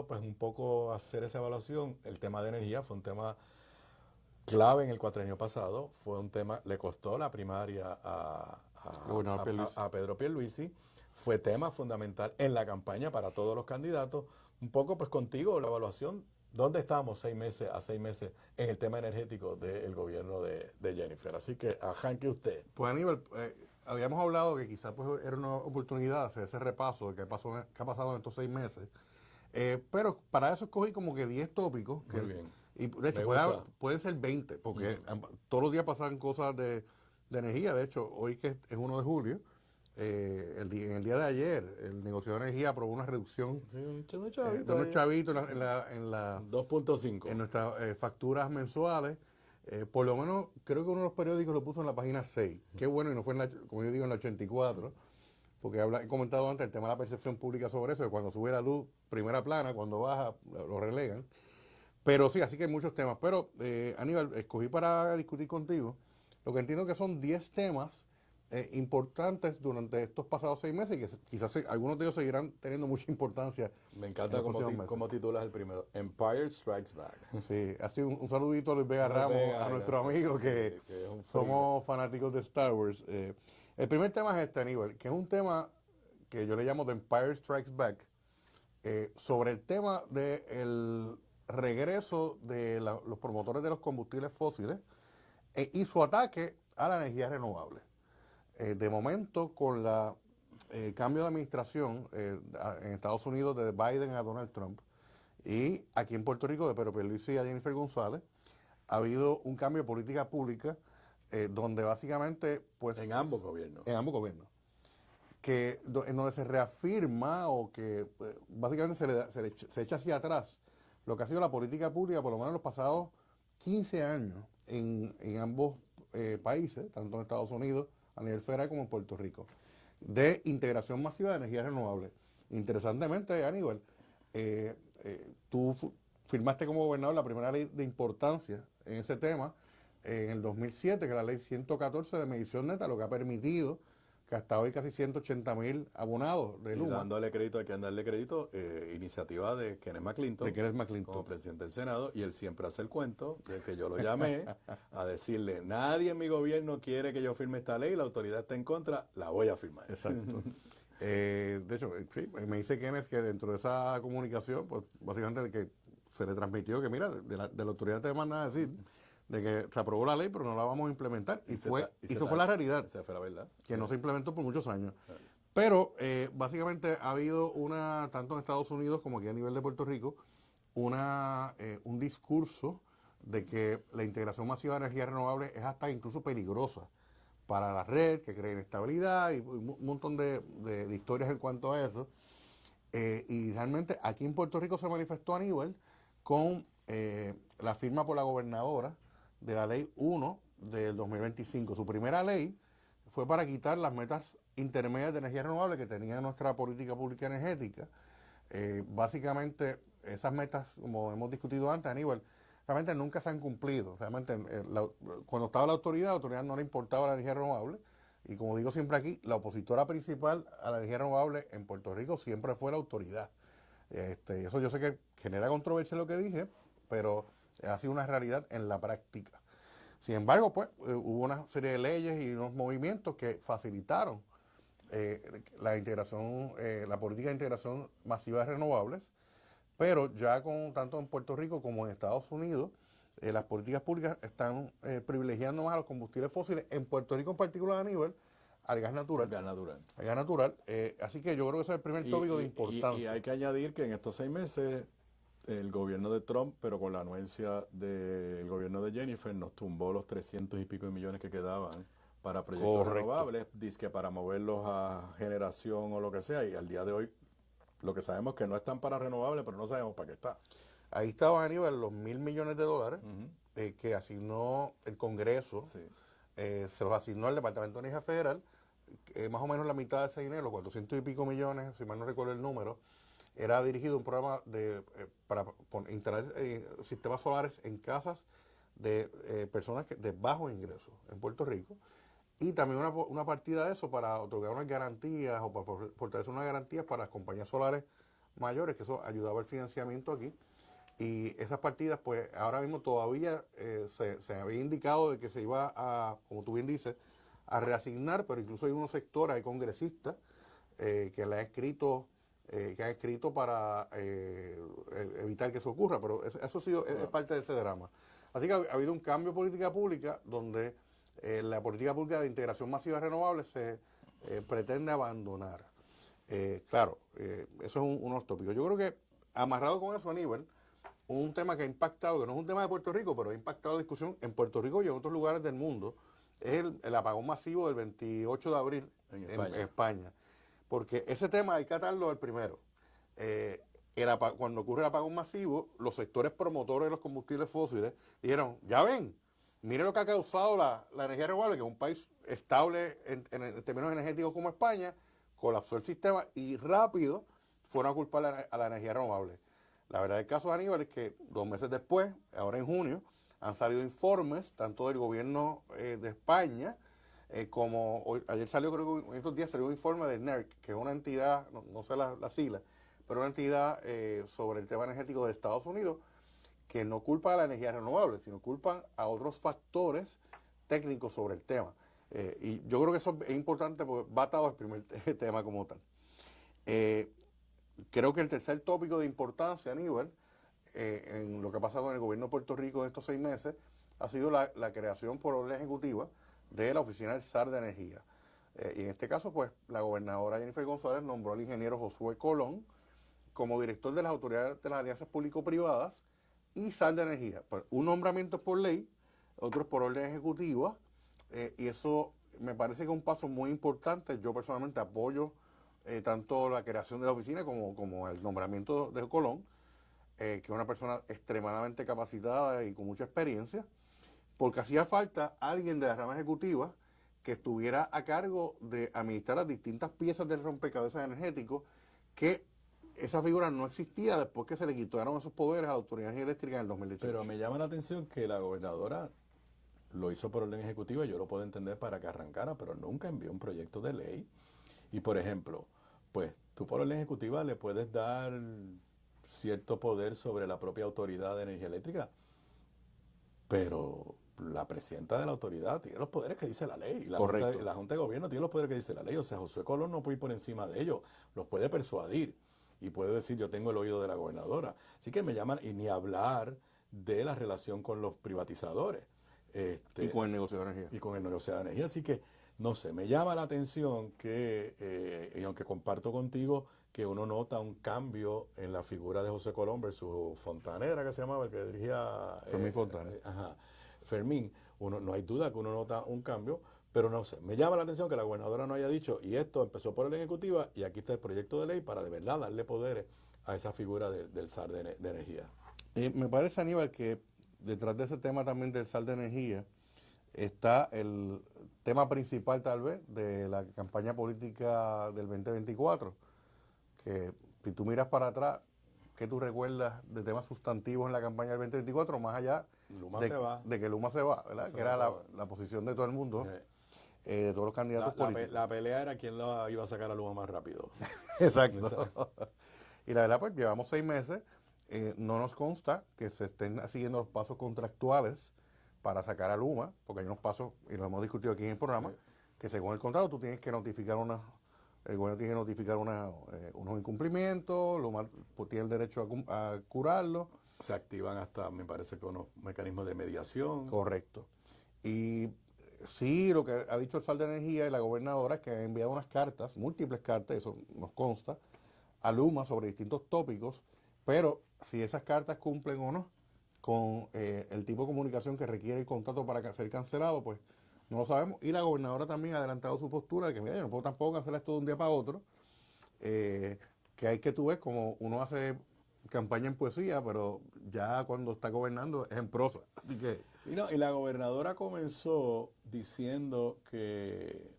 pues un poco hacer esa evaluación. El tema de energía fue un tema clave en el cuatrienio pasado, fue un tema, le costó la primaria Gobernador Pierluisi. a Pedro Pierluisi, fue tema fundamental en la campaña para todos los candidatos. Un poco pues contigo, la evaluación, ¿dónde estamos 6 meses en el tema energético del gobierno de Jennifer? Así que arranque usted. Pues Aníbal, habíamos hablado que quizás pues, era una oportunidad hacer ese repaso de qué ha pasado en estos 6 meses. Pero para eso escogí como que 10 tópicos. Muy bien. Y de hecho Me gusta. pueden ser 20, porque todos los días pasan cosas de energía. De hecho, hoy que es 1 de julio, en el día de ayer, el negociador de energía aprobó una reducción Sí, un de unos chavito chavitos en 2.5. nuestras facturas mensuales. Por lo menos, creo que uno de los periódicos lo puso en la página 6. Qué bueno, y no fue, como yo digo, en la 84. Porque he comentado antes el tema de la percepción pública sobre eso, que cuando sube la luz, primera plana, cuando baja, lo relegan. Pero sí, así que hay muchos temas. Pero, Aníbal, escogí para discutir contigo lo que entiendo que son 10 temas importantes durante estos pasados 6 meses y que quizás algunos de ellos seguirán teniendo mucha importancia. Me encanta cómo titulas el primero. Empire Strikes Back. Sí, así un saludito a Luis Vega Luis Ramos, Vega, a nuestro amigo que es un somos fanáticos de Star Wars. El primer tema es este, Aníbal, que es un tema que yo le llamo The Empire Strikes Back, sobre el tema del regreso de los promotores de los combustibles fósiles y su ataque a la energía renovable. De momento, con el cambio de administración en Estados Unidos de Biden a Donald Trump y aquí en Puerto Rico de Pedro Pierluisi a Jennifer González, ha habido un cambio de política pública donde básicamente, pues... En ambos gobiernos. En ambos gobiernos. En donde se reafirma o que básicamente se echa hacia atrás lo que ha sido la política pública, por lo menos en los pasados 15 años, en ambos países, tanto en Estados Unidos a nivel federal como en Puerto Rico, de integración masiva de energías renovables. Interesantemente, Aníbal, tú firmaste como gobernador la primera ley de importancia en ese tema en el 2007, que es la ley 114 de medición neta, lo que ha permitido que hasta hoy casi 180,000 abonados de Y Luma. dándole crédito, hay que darle crédito, iniciativa de Kenneth McClinton, como presidente del Senado, y él siempre hace el cuento de que yo lo llamé a decirle, nadie en mi gobierno quiere que yo firme esta ley, la autoridad está en contra, la voy a firmar. Exacto. De hecho, sí, me dice Kenneth que dentro de esa comunicación, pues básicamente que se le transmitió que, mira, de la autoridad te manda a decir de que se aprobó la ley, pero no la vamos a implementar. Y eso fue la realidad. Esa fue la verdad. Que no se implementó por muchos años. Pero básicamente ha habido tanto en Estados Unidos como aquí a nivel de Puerto Rico, un discurso de que la integración masiva de energía renovable es hasta incluso peligrosa para la red, que crea inestabilidad y un montón de historias en cuanto a eso. Y realmente aquí en Puerto Rico se manifestó Aníbal con la firma por la gobernadora de la ley 1 del 2025. Su primera ley fue para quitar las metas intermedias de energía renovable que tenía nuestra política pública energética. Básicamente, esas metas, como hemos discutido antes, Aníbal, realmente nunca se han cumplido. Realmente, cuando estaba la autoridad no le importaba la energía renovable. Y como digo siempre aquí, la opositora principal a la energía renovable en Puerto Rico siempre fue la autoridad. Eso yo sé que genera controversia lo que dije, pero ha sido una realidad en la práctica. Sin embargo, pues hubo una serie de leyes y unos movimientos que facilitaron la integración, la política de integración masiva de renovables, pero ya tanto en Puerto Rico como en Estados Unidos, las políticas públicas están privilegiando más a los combustibles fósiles, en Puerto Rico en particular a nivel al gas natural. Al gas natural. Así que yo creo que ese es el primer tópico de importancia. Y hay que añadir que en estos 6 meses el gobierno de Trump, pero con la anuencia del gobierno de Jennifer, nos tumbó los 300 y pico de millones que quedaban para proyectos renovables, dizque para moverlos a generación o lo que sea, y al día de hoy lo que sabemos es que no están para renovables, pero no sabemos para qué está. Ahí estaban, Aníbal, los $1,000 millones que asignó el Congreso, Sí. se los asignó al Departamento de Energía Federal, más o menos la mitad de ese dinero, los 400 y pico millones, si mal no recuerdo el número, era dirigido a un programa para instalar sistemas solares en casas de personas de bajos ingresos en Puerto Rico, y también una partida de eso para otorgar unas garantías o para fortalecer unas garantías para las compañías solares mayores, que eso ayudaba al financiamiento aquí. Y esas partidas, pues ahora mismo todavía se había indicado de que se iba a, como tú bien dices, a reasignar, pero incluso hay unos sectores, hay congresistas que le han escrito, para evitar que eso ocurra, pero eso ha sido es parte de ese drama. Así que ha habido un cambio de política pública donde la política pública de integración masiva de renovables se pretende abandonar. Claro, eso es unos tópicos. Yo creo que amarrado con eso, Aníbal, un tema que ha impactado, que no es un tema de Puerto Rico, pero ha impactado la discusión en Puerto Rico y en otros lugares del mundo, es el apagón masivo del 28 de abril en España. Porque ese tema hay que atarlo al primero. Cuando ocurre el apagón masivo, los sectores promotores de los combustibles fósiles dijeron, ya ven, mire lo que ha causado la energía renovable, que es un país estable en términos energéticos como España, colapsó el sistema y rápido fueron a culpar a la energía renovable. La verdad del caso, Aníbal, es que 2 meses después, ahora en junio, han salido informes, tanto del gobierno de España, como ayer salió, creo que en estos días salió un informe de NERC, que es una entidad, no sé la sigla, pero una entidad sobre el tema energético de Estados Unidos, que no culpa a la energía renovable, sino culpan a otros factores técnicos sobre el tema. Y yo creo que eso es importante porque va atado al primer tema como tal. Creo que el tercer tópico de importancia, Aníbal, en lo que ha pasado en el gobierno de Puerto Rico en estos 6 meses, ha sido la creación por orden ejecutiva de la Oficina del SAR de Energía. Y en este caso, pues, la gobernadora Jennifer González nombró al ingeniero Josué Colón como director de las autoridades de las alianzas público-privadas y SAR de Energía. Pues, un nombramiento por ley, otros por orden ejecutiva, y eso me parece que es un paso muy importante. Yo personalmente apoyo tanto la creación de la oficina como el nombramiento de Colón, que es una persona extremadamente capacitada y con mucha experiencia, porque hacía falta alguien de la rama ejecutiva que estuviera a cargo de administrar las distintas piezas del rompecabezas energético, que esa figura no existía después que se le quitaron esos poderes a la Autoridad de Energía Eléctrica en el 2018. Pero me llama la atención que la gobernadora lo hizo por orden ejecutiva, yo lo puedo entender para que arrancara, pero nunca envió un proyecto de ley. Y por ejemplo, pues tú por orden ejecutiva le puedes dar cierto poder sobre la propia Autoridad de Energía Eléctrica, pero la presidenta de la autoridad tiene los poderes que dice la ley. La Junta de Gobierno tiene los poderes que dice la ley. O sea, Josué Colón no puede ir por encima de ellos. Los puede persuadir y puede decir, yo tengo el oído de la gobernadora. Así que me llaman, y ni hablar de la relación con los privatizadores. Y con el negociado de energía. Y con el negociado de energía. Así que, no sé, me llama la atención que, y aunque comparto contigo, que uno nota un cambio en la figura de José Colón versus Fontanera, que se llamaba, el que dirigía... Fermín Fontana. Fermín, no hay duda que uno nota un cambio, pero no sé, me llama la atención que la gobernadora no haya dicho, y esto empezó por la ejecutiva, y aquí está el proyecto de ley para de verdad darle poderes a esa figura del SAR de energía. Me parece, Aníbal, que detrás de ese tema también del SAR de energía está el tema principal tal vez de la campaña política del 2024, que si tú miras para atrás, ¿qué tú recuerdas de temas sustantivos en la campaña del 2024, más allá de que Luma se va, ¿verdad? Que era la posición de todo el mundo, de todos los candidatos políticos. La pelea era quién lo iba a sacar a Luma más rápido. Exacto. Y la verdad, pues llevamos 6 meses, no nos consta que se estén siguiendo los pasos contractuales para sacar a Luma, porque hay unos pasos, y lo hemos discutido aquí en el programa, que según el contrato tú tienes que notificar el gobierno tiene que notificar unos incumplimientos, Luma tiene el derecho a curarlo. Se activan hasta, me parece que unos mecanismos de mediación. Correcto. Y sí, lo que ha dicho el SAR de Energía y la gobernadora es que ha enviado unas cartas, múltiples cartas, eso nos consta, a Luma sobre distintos tópicos, pero si esas cartas cumplen o no con el tipo de comunicación que requiere el contrato para ser cancelado, pues no lo sabemos. Y la gobernadora también ha adelantado su postura de que, mira, yo no puedo tampoco cancelar esto de un día para otro, que hay que tú ves como uno hace campaña en poesía, pero ya cuando está gobernando es en prosa. Así que... Y la gobernadora comenzó diciendo que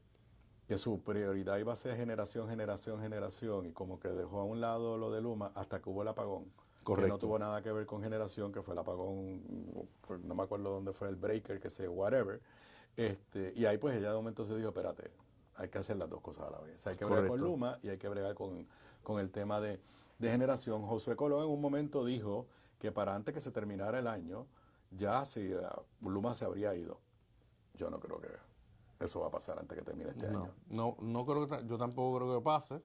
su prioridad iba a ser generación, y como que dejó a un lado lo de Luma hasta que hubo el apagón. Correcto. Que no tuvo nada que ver con generación, que fue el apagón, no me acuerdo dónde fue el breaker, que sé, whatever. Y ahí pues ella de momento se dijo, espérate, hay que hacer las dos cosas a la vez. O sea, hay que bregar con Luma y hay que bregar con el tema de de generación. Josué Colón en un momento dijo que para antes que se terminara el año, ya Luma se habría ido. Yo no creo que eso va a pasar antes que termine este año. No creo yo tampoco creo que pase.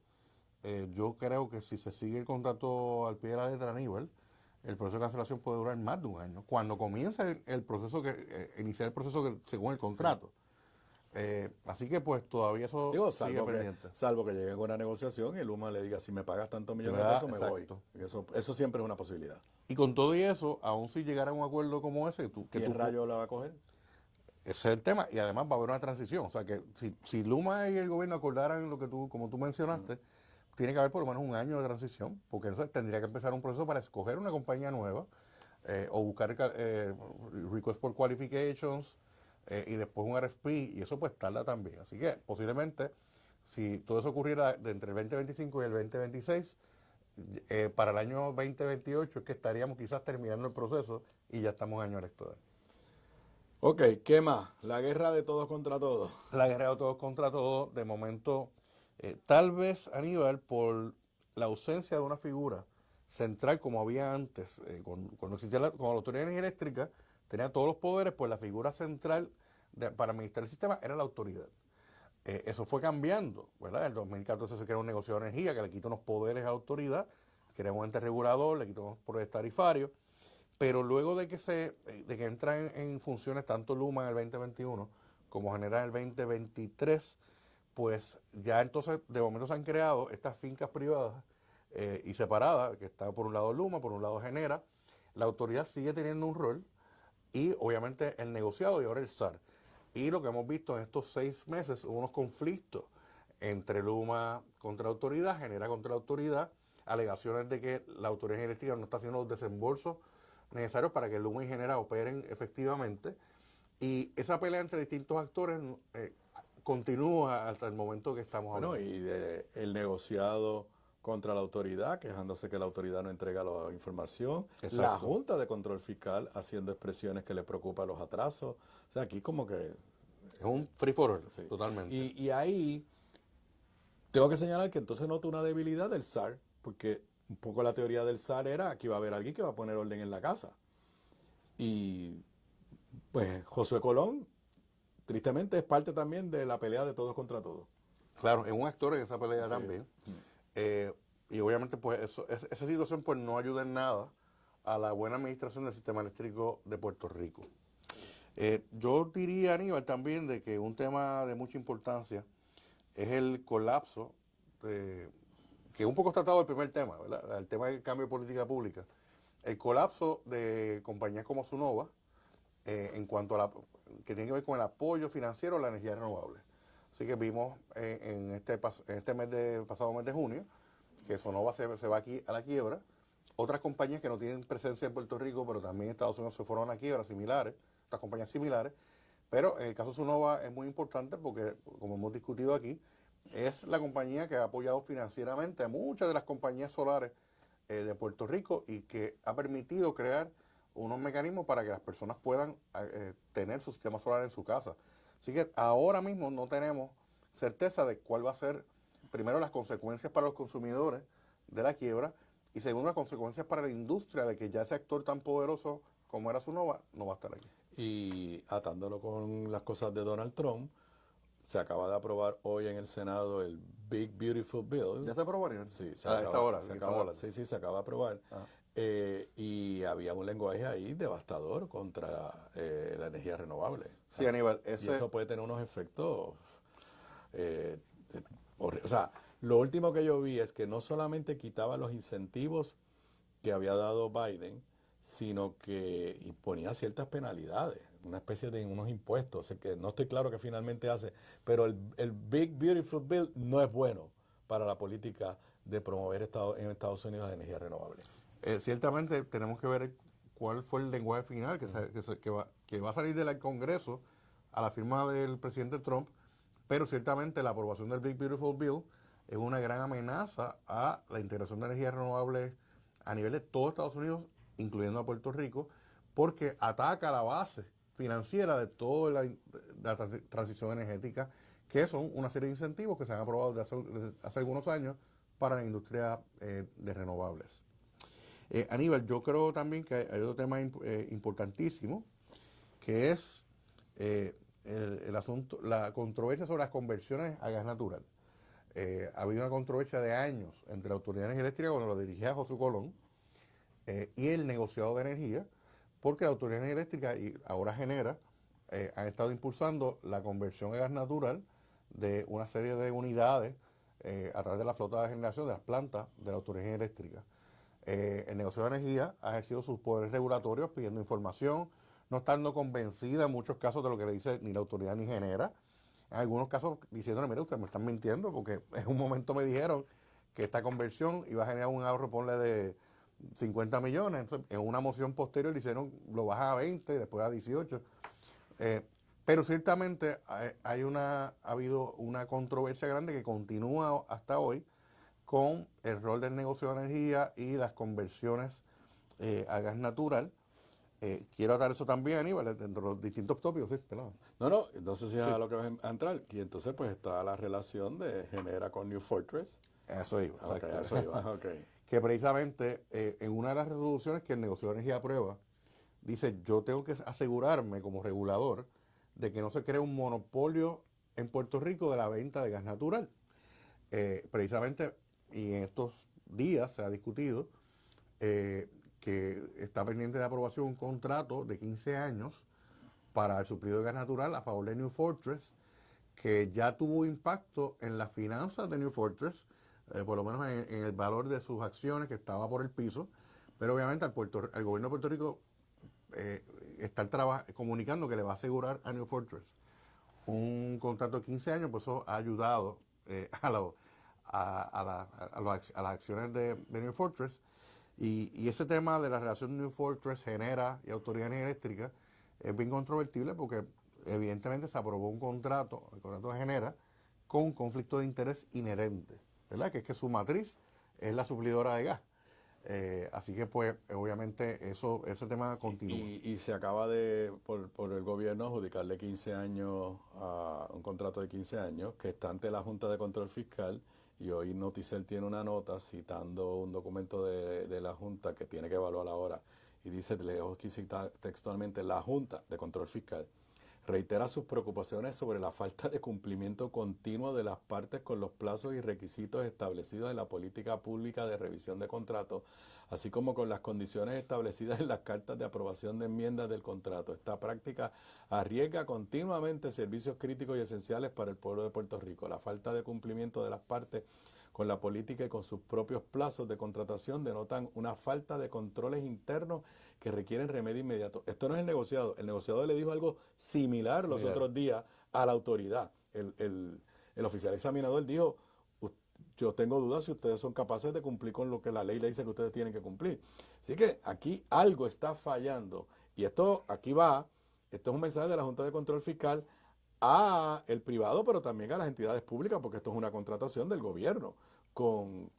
Yo creo que si se sigue el contrato al pie de la letra a nivel, el proceso de cancelación puede durar más de un año. Cuando comience el proceso iniciar el proceso según el contrato. Así que pues todavía eso sigue pendiente. Salvo que llegue con una negociación y Luma le diga, si me pagas tantos millones de pesos, me voy. Eso siempre es una posibilidad. Y con todo y eso, aún si llegara a un acuerdo como ese, ¿Qué rayo la va a coger? Ese es el tema, y además va a haber una transición. O sea que si Luma y el gobierno acordaran lo que como tú mencionaste, tiene que haber por lo menos un año de transición, porque entonces tendría que empezar un proceso para escoger una compañía nueva, o buscar request for qualifications, y después un RFP, y eso pues tarda también. Así que posiblemente, si todo eso ocurriera entre el 2025 y el 2026, para el año 2028 es que estaríamos quizás terminando el proceso y ya estamos en año electoral. Ok, ¿qué más? La guerra de todos contra todos. La guerra de todos contra todos, de momento, tal vez, Aníbal, por la ausencia de una figura central como había antes, cuando existía cuando la Autoridad de Energía Eléctrica tenía todos los poderes, pues la figura central para administrar el sistema era la autoridad. Eso fue cambiando, ¿verdad? En el 2014 se creó un negocio de energía que le quitó unos poderes a la autoridad, creó un ente regulador, le quitó unos poderes tarifarios, pero luego de que entran en funciones tanto Luma en el 2021 como General en el 2023, pues ya entonces de momento se han creado estas fincas privadas y separadas, que está por un lado Luma, por un lado Genera. La autoridad sigue teniendo un rol y obviamente el negociado y ahora el SAR. Y lo que hemos visto en estos 6 meses, unos conflictos entre Luma contra la autoridad, Genera contra la autoridad, alegaciones de que la autoridad eléctrica no está haciendo los desembolsos necesarios para que Luma y Genera operen efectivamente. Y esa pelea entre distintos actores continúa hasta el momento que estamos hablando. Y el negociado contra la autoridad, quejándose que la autoridad no entrega la información. Exacto. La Junta de Control Fiscal haciendo expresiones que le preocupan los atrasos. O sea, aquí como que... Es un free for all, sí, totalmente. Y ahí tengo que señalar que entonces noto una debilidad del SAR, porque un poco la teoría del SAR era que iba a haber alguien que va a poner orden en la casa. Y pues Josué Colón, tristemente, es parte también de la pelea de todos contra todos. Claro, es un actor en esa pelea también. Y obviamente pues esa situación pues no ayuda en nada a la buena administración del sistema eléctrico de Puerto Rico. Yo diría, Aníbal, también de que un tema de mucha importancia es el colapso, que un poco tratado el primer tema, ¿verdad? El tema del cambio de política pública. El colapso de compañías como Sunova, en cuanto a que tiene que ver con el apoyo financiero a la energía renovable. Así que vimos en este pasado mes de junio que Sunova se va aquí a la quiebra. Otras compañías que no tienen presencia en Puerto Rico, pero también en Estados Unidos se fueron a la quiebra, similares, otras compañías similares. Pero en el caso de Sunova es muy importante porque, como hemos discutido aquí, es la compañía que ha apoyado financieramente a muchas de las compañías solares de Puerto Rico y que ha permitido crear unos mecanismos para que las personas puedan tener su sistema solar en su casa. Así que ahora mismo no tenemos certeza de cuál va a ser, primero, las consecuencias para los consumidores de la quiebra y segundo, las consecuencias para la industria de que ya ese actor tan poderoso como era Sunova no va a estar aquí. Y atándolo con las cosas de Donald Trump, se acaba de aprobar hoy en el Senado el Big Beautiful Bill. ¿Ya se aprobó, Ariel? Sí, se acaba de aprobar. Y había un lenguaje ahí devastador contra la energía renovable. Sí, Aníbal. Y eso puede tener unos efectos horribles. O sea, lo último que yo vi es que no solamente quitaba los incentivos que había dado Biden, sino que imponía ciertas penalidades, una especie de unos impuestos, o sea, que no estoy claro qué finalmente hace, pero el Big Beautiful Bill no es bueno para la política de promover en Estados Unidos la energía renovable. Ciertamente tenemos que ver cuál fue el lenguaje final que va a salir del Congreso a la firma del presidente Trump, pero ciertamente la aprobación del Big Beautiful Bill es una gran amenaza a la integración de energías renovables a nivel de todo Estados Unidos, incluyendo a Puerto Rico, porque ataca la base financiera de toda la transición energética, que son una serie de incentivos que se han aprobado desde hace algunos años para la industria de renovables. Aníbal, yo creo también que hay otro tema importantísimo, que es el asunto, la controversia sobre las conversiones a gas natural. Ha habido una controversia de años entre la Autoridad de Energía Eléctrica, cuando lo dirigía José Colón, y el negociado de energía, porque la Autoridad de Energía Eléctrica y ahora Genera han estado impulsando la conversión a gas natural de una serie de unidades a través de la flota de generación de las plantas de la Autoridad de Energía Eléctrica. El negociado de energía ha ejercido sus poderes regulatorios pidiendo información, no estando convencida en muchos casos de lo que le dice ni la autoridad ni Genera. En algunos casos diciéndole, mire, ustedes me están mintiendo porque en un momento me dijeron que esta conversión iba a generar un ahorro, ponle, de 50 millones. Entonces, en una moción posterior le hicieron, lo bajan a 20 y después a 18. Pero ciertamente ha habido una controversia grande que continúa hasta hoy con el rol del negocio de energía y las conversiones a gas natural. Quiero atar eso también, Aníbal, dentro de los distintos tópicos, ¿sí? No, entonces sí es a lo que vas a entrar. Y entonces pues está la relación de Genera con New Fortress. Eso iba. Okay, eso iba, okay. Que precisamente en una de las resoluciones que el negocio de energía aprueba, dice, yo tengo que asegurarme como regulador de que no se cree un monopolio en Puerto Rico de la venta de gas natural. Precisamente, y en estos días se ha discutido que está pendiente de aprobación un contrato de 15 años para el suplido de gas natural a favor de New Fortress, que ya tuvo impacto en las finanzas de New Fortress, por lo menos en el valor de sus acciones, que estaba por el piso, pero obviamente al gobierno de Puerto Rico está comunicando que le va a asegurar a New Fortress un contrato de 15 años, pues eso ha ayudado a las acciones de New Fortress. Y ese tema de la relación New Fortress, Genera y Autoridad de Energía Eléctrica es bien controvertible porque evidentemente se aprobó el contrato de Genera con un conflicto de interés inherente, ¿verdad? Que es que su matriz es la suplidora de gas. Así que pues obviamente ese tema continúa. Y se acaba por el gobierno adjudicarle 15 años a un contrato de 15 años que está ante la Junta de Control Fiscal. Y hoy Noticel tiene una nota citando un documento de la Junta que tiene que evaluar ahora. Y dice, leo aquí textualmente, la Junta de Control Fiscal reitera sus preocupaciones sobre la falta de cumplimiento continuo de las partes con los plazos y requisitos establecidos en la política pública de revisión de contratos, así como con las condiciones establecidas en las cartas de aprobación de enmiendas del contrato. Esta práctica arriesga continuamente servicios críticos y esenciales para el pueblo de Puerto Rico. La falta de cumplimiento de las partes con la política y con sus propios plazos de contratación denotan una falta de controles internos que requieren remedio inmediato. Esto no es el negociado. El negociado le dijo algo similar los otros días a la autoridad. El oficial examinador dijo, yo tengo dudas si ustedes son capaces de cumplir con lo que la ley le dice que ustedes tienen que cumplir. Así que aquí algo está fallando. Y esto es un mensaje de la Junta de Control Fiscal a el privado, pero también a las entidades públicas, porque esto es una contratación del gobierno con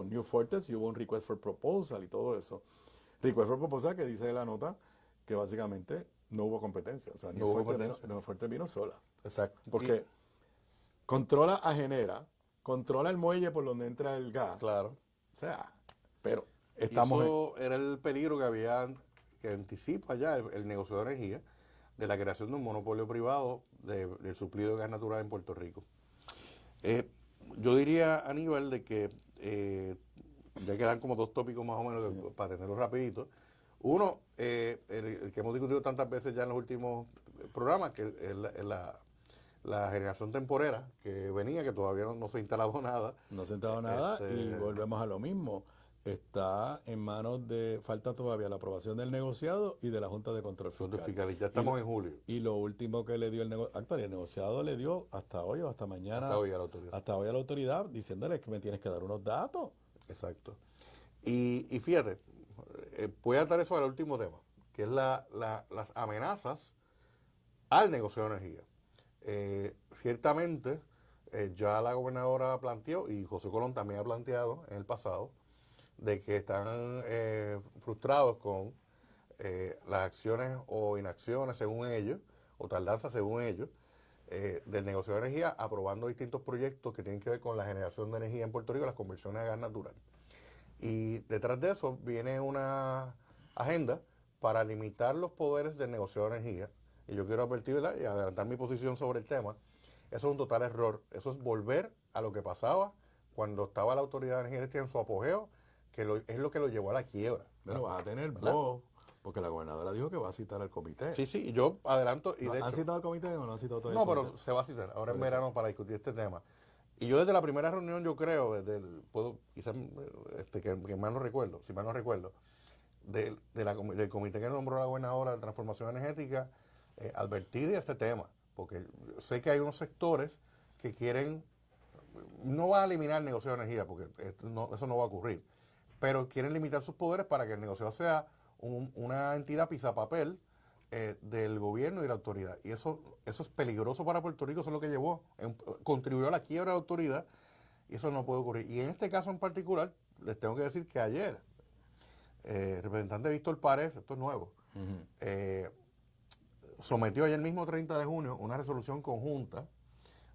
New Fortress y hubo un request for proposal y todo eso. Request for proposal que dice la nota que básicamente no hubo competencia. O sea, New Fortress vino sola. Exacto. Porque controla a Genera, controla el muelle por donde entra el gas. Claro. O sea, pero estamos... Eso era el peligro que anticipa ya el negocio de energía, de la creación de un monopolio privado del suplido de gas natural en Puerto Rico. Yo diría, Aníbal, de que ya quedan como dos tópicos más o menos para tenerlos rapidito. Uno, el que hemos discutido tantas veces ya en los últimos programas, que es la generación temporera que venía, que todavía no se ha instalado nada. No se ha instalado nada y volvemos a lo mismo. Está en manos falta todavía la aprobación del negociado y de la Junta de Control Fiscal. Ya estamos en julio. Y lo último que le dio el negociado le dio hasta hoy o hasta mañana. Hasta hoy a la autoridad. Hasta hoy a la autoridad diciéndole que me tienes que dar unos datos. Exacto. Y fíjate, voy a atar eso al último tema, que es las amenazas al negocio de energía. Ciertamente, ya la gobernadora planteó, y José Colón también ha planteado en el pasado, de que están frustrados con las acciones o inacciones según ellos, o tardanzas según ellos, del negocio de energía, aprobando distintos proyectos que tienen que ver con la generación de energía en Puerto Rico, las conversiones a gas natural. Y detrás de eso viene una agenda para limitar los poderes del negocio de energía. Y yo quiero advertir, ¿verdad?, y adelantar mi posición sobre el tema. Eso es un total error. Eso es volver a lo que pasaba cuando estaba la Autoridad de Energía Eléctrica en su apogeo, que es lo que lo llevó a la quiebra. Bueno, vas a tener voz, porque la gobernadora dijo que va a citar al comité. Sí, y yo adelanto. Y de ¿Han hecho, citado al comité o no han citado todavía? No, pero se va a citar ahora en verano para discutir este tema. Y yo desde la primera reunión, yo creo, quizás que mal no recuerdo, si mal no recuerdo, del comité que nombró la gobernadora de transformación energética, advertí de este tema, porque sé que hay unos sectores que quieren, no va a eliminar el negocio de energía, porque eso no va a ocurrir, pero quieren limitar sus poderes para que el negocio sea una entidad pisapapel del gobierno y la autoridad. Y eso es peligroso para Puerto Rico, eso es lo que contribuyó a la quiebra de la autoridad, y eso no puede ocurrir. Y en este caso en particular, les tengo que decir que ayer, el representante Víctor Párez, esto es nuevo, sometió ayer mismo 30 de junio una resolución conjunta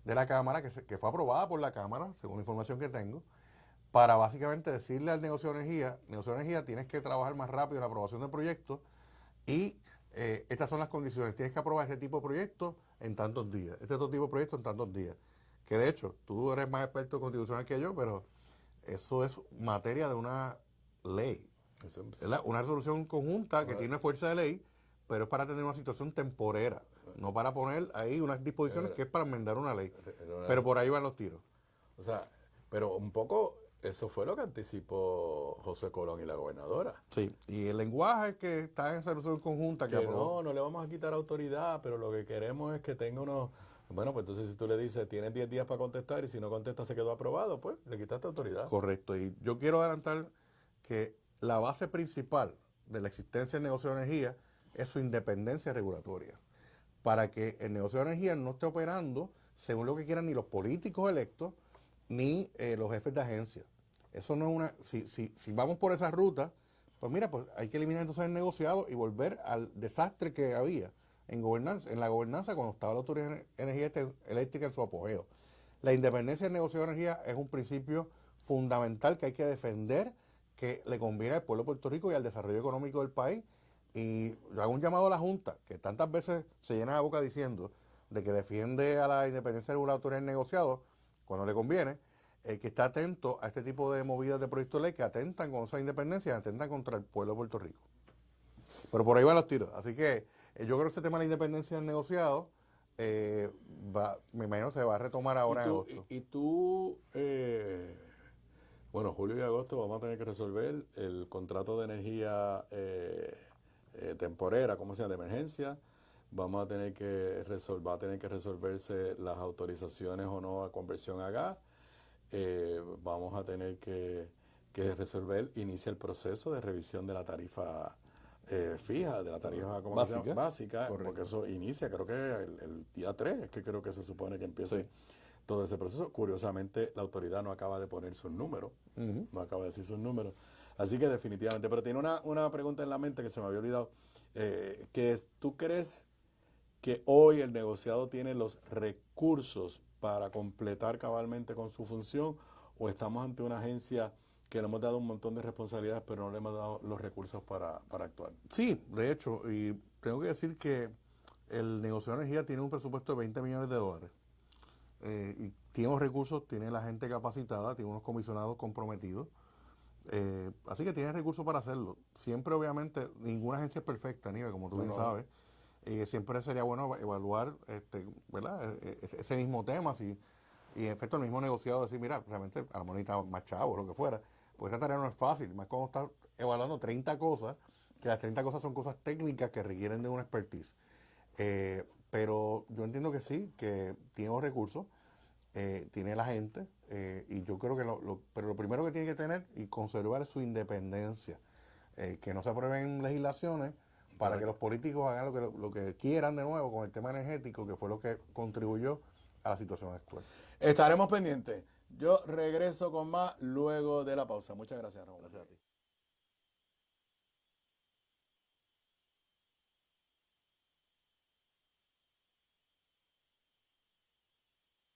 de la Cámara, que fue aprobada por la Cámara, según la información que tengo, para básicamente decirle al negocio de energía, tienes que trabajar más rápido en la aprobación del proyecto y estas son las condiciones, tienes que aprobar este tipo de proyectos en tantos días, este otro tipo de proyectos en tantos días. Que de hecho, tú eres más experto constitucional que yo, pero eso es materia de una ley. Una resolución conjunta que tiene fuerza de ley, pero es para tener una situación temporera, no para poner ahí unas disposiciones que es para enmendar una ley. Pero por ahí van los tiros. O sea, pero un poco eso fue lo que anticipó Josué Colón y la gobernadora. Sí, y el lenguaje que está en esa resolución conjunta que no le vamos a quitar autoridad, pero lo que queremos es que tenga unos... Bueno, pues entonces si tú le dices, tienes 10 días para contestar y si no contesta se quedó aprobado, pues le quitaste autoridad. Correcto, y yo quiero adelantar que la base principal de la existencia del negocio de energía es su independencia regulatoria, para que el negocio de energía no esté operando según lo que quieran ni los políticos electos ni los jefes de agencia. Eso no es una... Si vamos por esa ruta, pues mira, pues hay que eliminar entonces el negociado y volver al desastre que había en la gobernanza cuando estaba la Autoridad de Energía Eléctrica en su apogeo. La independencia del negocio de energía es un principio fundamental que hay que defender, que le conviene al pueblo de Puerto Rico y al desarrollo económico del país. Y yo hago un llamado a la Junta, que tantas veces se llena la boca diciendo de que defiende a la independencia regulatoria del negociado cuando le conviene, que está atento a este tipo de movidas de proyectos de ley que atentan con esa independencia y atentan contra el pueblo de Puerto Rico. Pero por ahí van los tiros. Así que yo creo que ese tema de la independencia del negociado, me imagino se va a retomar ahora en agosto. Bueno, julio y agosto vamos a tener que resolver el contrato de energía temporera, ¿cómo se llama?, de emergencia. Vamos a tener que va a tener que resolverse las autorizaciones o no a conversión a gas. Vamos a tener que inicia el proceso de revisión de la tarifa fija, de la tarifa básica, porque eso inicia, creo que el día 3, es que creo que se supone que empiece todo ese proceso. Curiosamente, la autoridad no acaba de poner sus números, no acaba de decir sus números. Así que definitivamente, pero tiene una pregunta en la mente que se me había olvidado, que es, ¿tú crees que hoy el negociado tiene los recursos para completar cabalmente con su función, o estamos ante una agencia que le hemos dado un montón de responsabilidades pero no le hemos dado los recursos para actuar? Sí, de hecho, y tengo que decir que el negocio de energía tiene un presupuesto de $20 millones, y tiene los recursos, tiene la gente capacitada, tiene unos comisionados comprometidos, así que tiene recursos para hacerlo. Siempre, obviamente, ninguna agencia es perfecta, Nive, como tú bien sabes. Siempre sería bueno evaluar ¿verdad?, ese mismo tema, y en efecto el mismo negociado decir, mira, realmente a lo mejor necesita más chavos, lo que fuera, pues esa tarea no es fácil, más cuando estás evaluando 30 cosas, que las 30 cosas son cosas técnicas que requieren de una expertise. Pero yo entiendo que sí, que tiene los recursos, tiene la gente, y yo creo que pero lo primero que tiene que tener y conservar es su independencia, que no se aprueben legislaciones para que los políticos hagan lo que quieran de nuevo con el tema energético, que fue lo que contribuyó a la situación actual. Estaremos pendientes. Yo regreso con más luego de la pausa. Muchas gracias, Raúl. Gracias a ti.